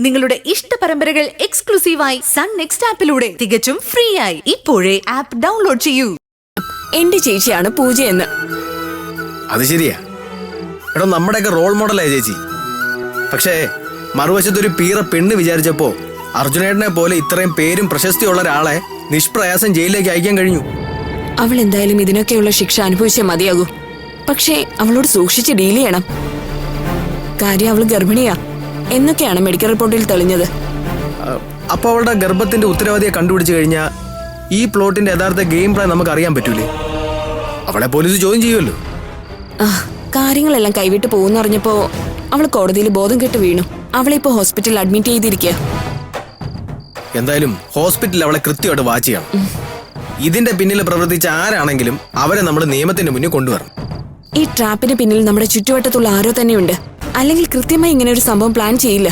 നിങ്ങളുടെ ഇഷ്ട പരമ്പരകൾ എക്സ്ക്ലൂസീവായി സൺ നെക്സ്റ്റ് ആപ്പിലൂടെ തികച്ചും ഫ്രീ ആയി ഇപ്പോഴേ ആപ്പ് ഡൗൺലോഡ് ചെയ്യൂ. എന്റെ ചേച്ചിയാണ് പൂജയെന്ന്. അത് ശരിയാ. എടോ, നമ്മുടെയൊക്കെ റോൾ മോഡലായ ചേച്ചി. പക്ഷേ മറുവശത്തൊരു പീറ പെണ്ണ് വിചാരിച്ചപ്പോ അർജുനേട്ടനെ പോലെ ഇത്രയും പേരും പ്രശസ്തിയുള്ള ഒരാളെ നിഷ്പ്രയാസം ജയിലിലേക്ക് അയക്കാൻ കഴിഞ്ഞു. അവൾ എന്തായാലും ഇതിനൊക്കെയുള്ള ശിക്ഷ അനുഭവിച്ചേ മതിയാകൂ. പക്ഷേ അവളോട് സൂക്ഷിച്ച് ഡീൽ ചെയ്യണം. കാര്യം അവള് ഗർഭിണിയാ എന്നൊക്കെയാണ് മെഡിക്കൽ റിപ്പോർട്ടിൽ തെളിഞ്ഞത്. അപ്പൊ അവളുടെ ഗർഭത്തിന്റെ ഉത്തരവാദിയെ കണ്ടുപിടിച്ചു കഴിഞ്ഞാൽ ഈ പ്ലോട്ടിന്റെ യഥാർത്ഥ ഗെയിം പ്ലാൻ നമുക്ക് അറിയാൻ പറ്റൂലേ? അവളെ പോലീസ് ചോദ്യം ചെയ്യുമല്ലോ. കാര്യങ്ങളെല്ലാം കൈവിട്ട് പോകുന്നറിഞ്ഞപ്പോ അവള് കോടതിയിൽ ബോധം കെട്ട് വീണു. അവളെ ഇപ്പോ ഹോസ്പിറ്റലിൽ അഡ്മിറ്റ് ചെയ്തിരിക്കുക. എന്തായാലും ഹോസ്പിറ്റലിൽ അവളെ കൃത്യമായിട്ട് വാച്ച് ചെയ്യണം. ഇതിന്റെ പിന്നിൽ പ്രവർത്തിച്ച ആരാണെങ്കിലും അവരെ നമ്മൾ നിയമത്തിന്റെ മുന്നിൽ കൊണ്ടുവരണം. ഈ ട്രാപ്പിന് പിന്നിൽ നമ്മുടെ ചുറ്റുവട്ടത്തുള്ള ആരോ തന്നെയുണ്ട്. അല്ലെങ്കിൽ കൃത്യമായി ഇങ്ങനെ ഒരു സംഭവം പ്ലാൻ ചെയ്യില്ല.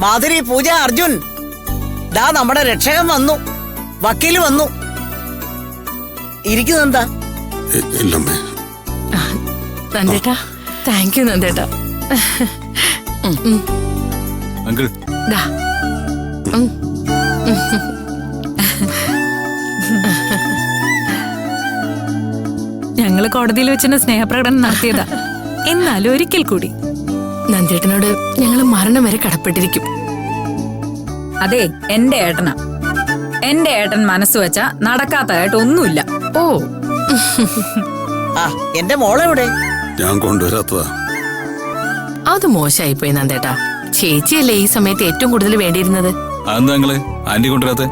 മാധുരി, പൂജ, അർജുൻ, ദാ നമ്മുടെ രക്ഷകൻ വന്നു, വക്കീല് വന്നു. ഇരിക്കുന്നെന്താ? നന്ദേട്ടാ, താങ്ക് യു നന്ദേട്ടാ. അങ്കിൾ ഞങ്ങള് കോടതിയിൽ വെച്ചിന് സ്നേഹപ്രകടനം നടത്തിയതാ. എന്നാലും ഒരിക്കൽ കൂടി നന്ദേട്ടനോട് ഞങ്ങള് മരണം വരെ കടപ്പെട്ടിരിക്കും. അതെ, എന്റെ ഏട്ടനാ. എന്റെ ഏട്ടൻ മനസ്സ് വെച്ചാ നടക്കാത്തതായിട്ട് ഒന്നുമില്ല. ഓ, എന്റെ മോളെവിടെ? ഞാൻ കൊണ്ടുവരാത്തതാ. അത് മോശമായിപ്പോയി നന്ദേട്ടാ. ചേച്ചിയല്ലേ ഈ സമയത്ത് ഏറ്റവും കൂടുതൽ വേണ്ടിയിരുന്നത്. അതെന്താ നിങ്ങള് ആന്റി കൊണ്ടുവരാത്തെ?